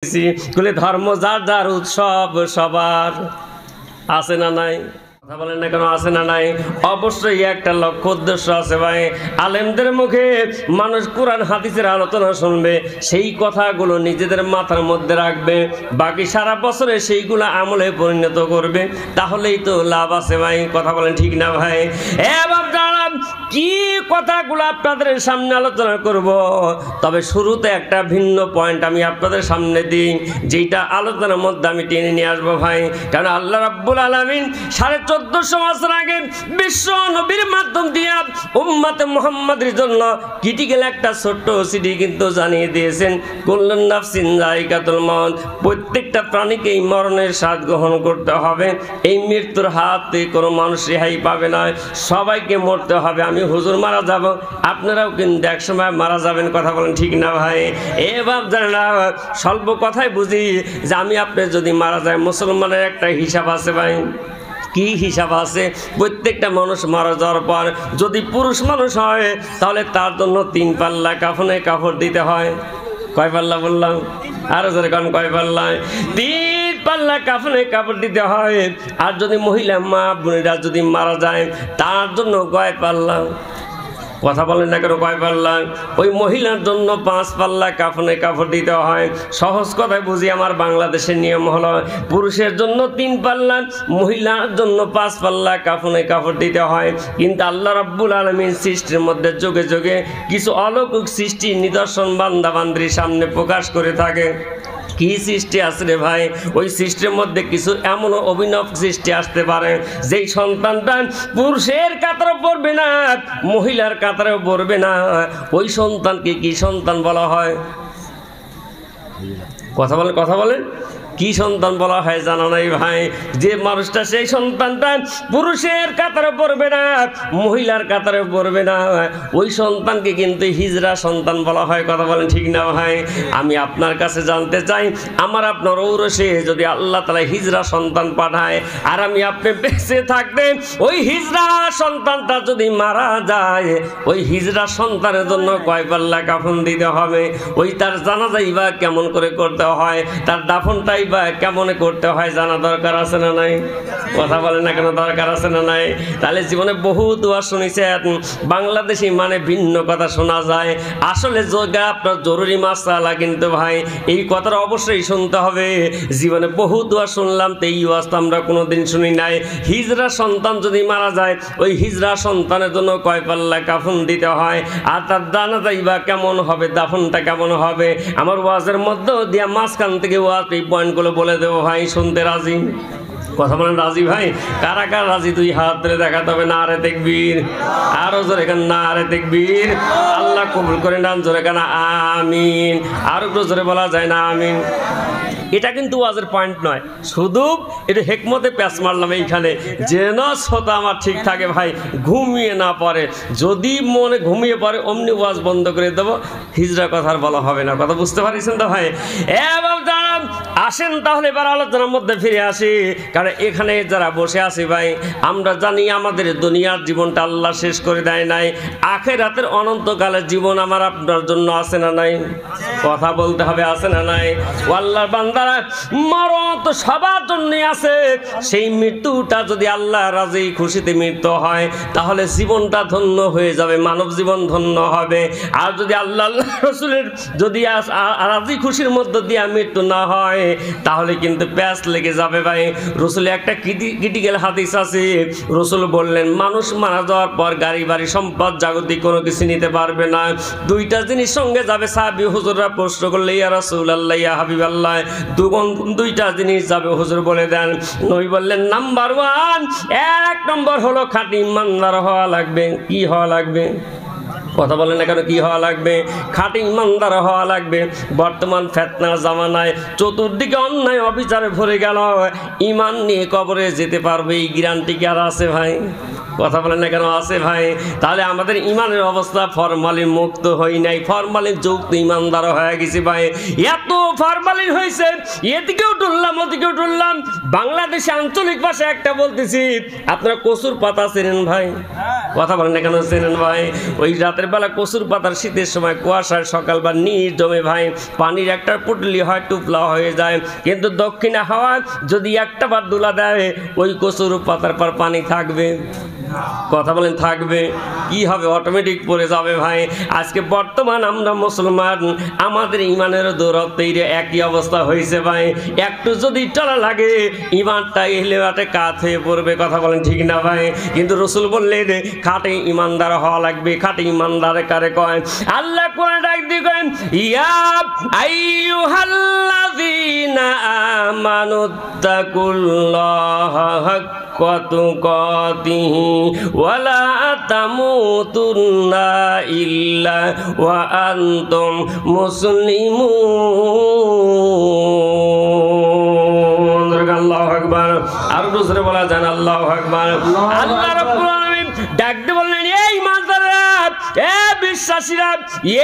ধর্ম যার যার উৎসব সবার আছে না নাই? কথা বলেন না কেন, আছে না নাই? অবশ্যই একটা লক্ষ্য উদ্দেশ্য আছে ভাই। আলেমদের মুখে মানুষ কোরআন হাদিসের আলোচনা শুনবে, সেই কথাগুলো নিজেদের মাথার মধ্যে রাখবে, বাকি সারা বছরে সেইগুলো আমলে পরিণত করবে, তাহলেই তো লাভ আছে ভাই। কথা বলেন ঠিক না ভাই? এবার জানান কি কথাগুলো আপনাদের সামনে আলোচনা করব, তবে শুরুতে একটা ভিন্ন পয়েন্ট আমি আপনাদের সামনে দিই, যেটা আলোচনার মধ্যে আমি টেনে নিয়ে আসবো ভাই। কারণ আল্লাহ রাব্বুল আলামিন 1450 বছর আগে বিশ্ব নবীর মাধ্যম দিয়ে উম্মতে মুহাম্মাদের জন্য ক্রিটিক্যাল একটা ছোট্ট সিডি কিন্তু জানিয়ে দিয়েছেন, কুল্লুন নাফসিন যায়কাতুল মাউত, প্রত্যেকটা প্রাণীকেই মরণের স্বাদ গ্রহণ করতে হবে। এই মৃত্যুর হাতে কোনো মানুষ রেহাই পাবে না, সবাইকে মরতে হবে। আমি হুজুর মারা যাব, আপনারাও কিন্তু এক সময় মারা যাবেন। কথা বলেন ঠিক না ভাই? এবার জানেন না, স্বল্প কথায় বুঝি যে আমি আপনি যদি মারা যায়, মুসলমানের একটা হিসাব আছে ভাই। কি হিসাব আছে? প্রত্যেকটা মানুষ মারা যাওয়ার পর যদি পুরুষ মানুষ হয় তাহলে তার জন্য 3 পাল্লা কাফনে কাপড় দিতে হয়। কয় পাল্লা বললাম? আরো জোরে কারণ কয় পাল্লা? 3 পাল্লা কাফনে কাপড় দিতে হয়। আর যদি মহিলা মা বোনেরা যদি মারা যায় তার জন্য কয় পাল্লা? কথা বলেন না কেন, কয় পাল্লা? ওই মহিলার জন্য 5 পাল্লা কাফনে কাপড় দিতে হয়। সহজ কথায় বুঝি, আমার বাংলাদেশের নিয়ম হলো পুরুষের জন্য 3 পাল্লা, মহিলার জন্য 5 পাল্লা কাফনে কাপড় দিতে হয়। কিন্তু আল্লাহ রাব্বুল আলামিন সৃষ্টির মধ্যে যুগে যুগে কিছু অলৌকিক সৃষ্টির নিদর্শন বান্দা বান্দির সামনে প্রকাশ করে থাকে। কি সৃষ্টি আছে রে ভাই? ওই সৃষ্টির মধ্যে কিছু এমন অভিনব সৃষ্টি আসতে পারে যেই সন্তানটা পুরুষের কাতারে পড়বে না, মহিলার কাতারেও পড়বে না। ওই সন্তানকে কি সন্তান বলা হয়? কথা বলেন, কথা বলেন। কি সন্তান বলা হয় জানা নাই ভাই? যে মানুষটা সেই সন্তানটা পুরুষের কাতারে পড়বে না, মহিলার কাতারে পড়বে না, ওই সন্তানকে কিন্তু হিজরা সন্তান বলা হয়। কথা বলেন ঠিক না ভাই? আমি আপনার কাছে জানতে চাই, আমার আপনার ঔরসে যদি আল্লাহ তাআলা হিজরা সন্তান পাঠায় আর আমি আপনি বেঁচে থাকতে ওই হিজরা সন্তানটা যদি মারা যায়, ওই হিজরা সন্তানের জন্য কয় পাল্লা কাফন দিতে হবে? ওই তার জানাজাই বা কেমন করে করতে হয়, তার দাফনটাই বা কেমন করতে হয় জানা দরকার আছে না নাই? কথা বলেন না কেন, দরকার আছে না নাই? তাহলে জীবনে বহু দোয়া শুনেছেন, বাংলাদেশি মানে ভিন্ন কথা শোনা যায়, আসলে আপনার জরুরি মাসআলা কিন্তু ভাই এই কথাটা অবশ্যই শুনতে হবে। জীবনে বহু দোয়া শুনলাম, তো এই ওয়াজ আমরা কোনোদিন শুনি নাই। হিজরা সন্তান যদি মারা যায়, ওই হিজরা সন্তানের জন্য কয় পাল্লা কাফন দিতে হয়, আর তার জানাজাই বা কেমন হবে, দাফনটা কেমন হবে, আমার ওয়াজের মধ্যে দিয়া মাঝখান থেকে ওয়াজ এই পয়েন্টগুলো বলে দেবো ভাই। শুনতে রাজি? কথা বলেন রাজি ভাই? কারা কারা রাজি? 2 হাত ধরে দেখাতে হবে। নারে তাকবীর, আরো জোরে কান নারে তাকবীর। আল্লাহ কবুল করে নেন, জোরে কান আমিন। আরো একটু জোরে বলা যায় না আমিন? এটা কিন্তু ওয়াজের পয়েন্ট নয়, শুধু এটা হেকমতে প্যাচ মারলাম এইখানে, যেন শ্রোতা আমার ঠিক থাকে ভাই, ঘুমিয়ে না পড়ে। যদি মনে ঘুমিয়ে পড়ে অমনি ওয়াজ বন্ধ করে দেবো, হিজরা কথার বলা হবে না। কথা বুঝতে পারছেন তো ভাই? এবার জানান, আসেন তাহলে এবার আলোচনার মধ্যে ফিরে আসি। কারণ এখানে যারা বসে আছি ভাই, আমরা জানি আমাদের দুনিয়ার জীবনটা আল্লাহ শেষ করে দেয় নাই, আখিরাতের অনন্তকালের জীবন আমার আপনার জন্য আছে না নাই? কথা বলতে হবে, আছে না নাই? আল্লাহর বান্দা মরণ তো সবার জন্য আছে। সেই মৃত্যুটা যদি আল্লাহ রাজি খুশিতে মৃত্যু হয় তাহলে জীবনটা ধন্য হয়ে যাবে, মানব জীবন ধন্য হবে। আর যদি আল্লাহ রসুলের যদি রাজি খুশির মধ্য দিয়ে মৃত্যু না হয় তাহলে কিন্তু প্যাঁচ লেগে যাবে ভাই। রসুলের একটা ক্রিটিক্যাল হাদিস আছে, রসুল বললেন মানুষ মারা যাওয়ার পর গাড়ি বাড়ি সম্পদ জাগতিক কোনো কিছু নিতে পারবে না, 2টা জিনিস সঙ্গে যাবে। সাহাবী হুজুররা প্রশ্ন করলে ইয়া রাসূলুল্লাহ, ইয়া হাবিবাল্লাহ, 2টা জিনিস যাবে হুজুর বলে দেন। নবী বললেন নাম্বার 1, 1 নম্বর হলো খাঁটি ইমানদার হওয়া লাগবে। কি হওয়া লাগবে? কথা বলেন না কেন, কি হওয়া লাগবে? খাঁটি ইমানদার হওয়া লাগবে। বর্তমান ফিতনার জামানায় চতুর্দিকে অন্যায় অবিচারে ভরে গেল, ইমান নিয়ে কবরে যেতে পারবে এই গ্যারান্টি কি আর আছে ভাই? কথা বলেন না কেন, আছে ভাই? তাহলে আমাদের ইমানের অবস্থা ফরমালিন মুক্ত হই নাই, ফরমালিন যুক্ত ইমানদার হয়ে গেছি ভাই। এত ফরমালিন হয়েছে, এদিকেও টুললাম ওদিকেও টুললাম। বাংলাদেশে আঞ্চলিক ভাষা একটা বলতেছি, আপনারা কচুর পাতা চেনেন ভাই? কথা বলেন না কেন, চেনেন ভাই? ওই রাতে রাতের বেলা কচুর পাতার শীতের সময় কুয়াশায় সকালবার নিজ জমে ভাই পানির একটা পুটলি হয় টুপলা হয়ে যায়, কিন্তু দক্ষিণে হাওয়া যদি একটা বার দুলা দেয় ওই কচুর পাতার পর পানি থাকবে? কথা বলেন থাকবে? কি হবে? অটোমেটিক পড়ে যাবে ভাই। আজকে বর্তমান আমরা মুসলমান, আমাদের ইমানের দৌরত্বের একই অবস্থা হয়েছে ভাই। একটু যদি টলা লাগে ইমানটা এলেবাটে কাত হয়ে পড়বে। কথা বলেন ঠিক না ভাই? কিন্তু রসুল বললেন খাঁটি ইমানদার হওয়া লাগবে। খাঁটি ইমানদার কারে কয়? আল্লাহ কোরআনে ডাক দিয়ে কয় ইয়া আইয়ুহাল্লাযীনা আমানুত্তাকুল্লাহা হাক্কা তুকাতিহি ওয়ালা তামুতুন্না ইল্লা ওয়া আনতুম মুসলিমুন। আল্লাহু আকবার। আর জোরে বলা যান আল্লাহু আকবার। আল্লাহ রাব্বুল আলামিন ডাক দিয়ে বললেন এই ইমানদাররা, এ বিশ্বাসীরা,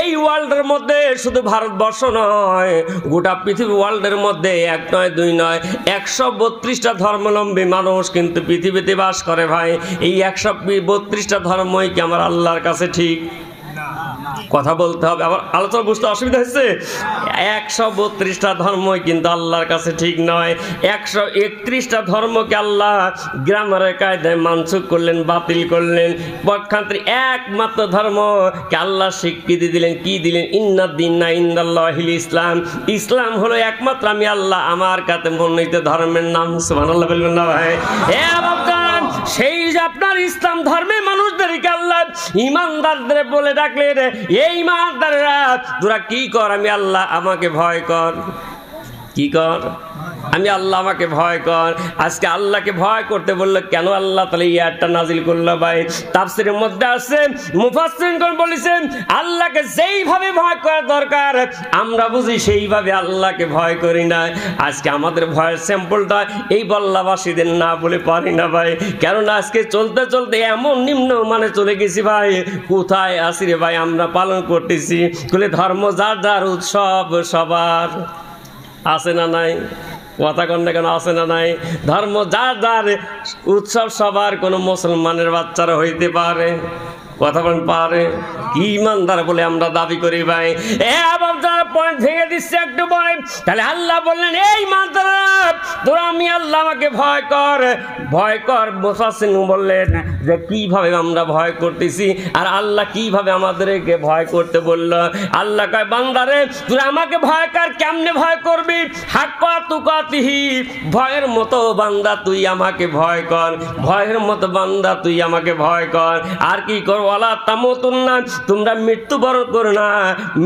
এই ওয়ার্ল্ডের মধ্যে শুধু ভারতবর্ষ নয়, গোটা পৃথিবী ওয়ার্ল্ডের মধ্যে এক নয় দুই নয় 132টা ধর্মাবলম্বী মানুষ কিন্তু পৃথিবীতে বাস করে ভাই। এই 132টা ধর্মই কি আমার আল্লাহর কাছে ঠিক? কথা বলতে হবে, আবার আলোচনা বুঝতে অসুবিধা হচ্ছে। 132টা ধর্মই কিন্তু আল্লাহর কাছে ঠিক নয়। 131টা ধর্মকে আল্লাহ গ্রামারের কায়দায় মানসুখ করলেন, বাতিল করলেন। পক্ষান্তরে একমাত্র ধর্মকে আল্লাহ স্বীকৃতি দিলেন। কি দিলেন? ইন্নাদ্দীনা ইনদাল্লাহিল ইসলাম। ইসলাম হলো একমাত্র আমি আল্লাহ আমার কাছে মনোনীত ধর্মের নাম। সুবহানাল্লাহ বলবেন না ভাই? সেই যে আপনার ইসলাম ধর্মের মানুষদেরকে আল্লাহ ইমানদারদের বলে ডাকলেন, এই ইমানদাররা তোরা কি কর? আমি আল্লাহ আমাকে ভয় কর। কি কর? আমি আল্লাহ আমাকে ভয় কর। আজকে আল্লাহকে ভয় করতে বললো কেন আল্লাহ তাহলে এই আয়াতটা নাজিল করলো ভাই? তাফসীরের মধ্যে আছে, মুফাসসিরগণ বলেছেন আল্লাহকে যেইভাবে ভয় করা দরকার আমরা বুঝি সেইভাবে আল্লাহকে ভয় করি না। আজকে আমাদের ভয়ের স্যাম্পলটা এই বল্লাবাসীদের না বলে পারি না ভাই। কেননা আজকে চলতে চলতে এমন নিম্ন মানে চলে গেছি ভাই, কোথায় আসি রে ভাই? আমরা পালন করতেছি বলে ধর্ম যার যার, উৎসব সবার, আছে না নাই? কথা কন্যা কেন আছে না নাই? ধর্ম যার যার, উৎসব সবার। কোনো মুসলমানের বাচ্চারা হইতে পারে? কথা বলেন পারে? কি ইমানদার বলে আমরা দাবি করি ভাই? আবার যারা পয়েন্ট ভেঙে দিচ্ছে একটু বলে, তাহলে আল্লাহ বললেন এই ইমানদাররা তোরা আমি আল্লাহ আমাকে ভয় কর, ভয় কর। মুফাসসির বললেন যে কিভাবে আমরা ভয় করতেছি আর আল্লাহ কিভাবে আমাদেরকে ভয় করতে বললো। আল্লাহ কয় বান্দারে তুই আমাকে ভয় কর। কেমনে ভয় করবি? হাক্কা তুকাতিহি, ভয়ের মতো বান্দা তুই আমাকে ভয় কর। ভয়ের মতো বান্দা তুই আমাকে ভয় কর। আর কি কর? ওয়ালা তামুতুন্না, তোমরা মৃত্যুবরণ করো না,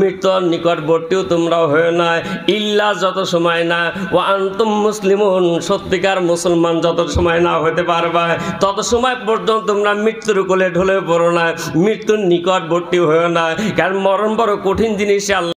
মৃত্যুর নিকটবর্তীও তোমরাও হয়ে না, ইল্লা যত সময় না ওয়া আনতুম মুসলিমুন, সত্যিকার মুসলমান যত সময় না হতে পারবা তত সময় পর্যন্ত তোমরা মৃত্যুর কোলে ঢলে পড়ো না, মৃত্যুর নিকটবর্তী হয়েও না। কারণ মরণ বড় কঠিন জিনিস।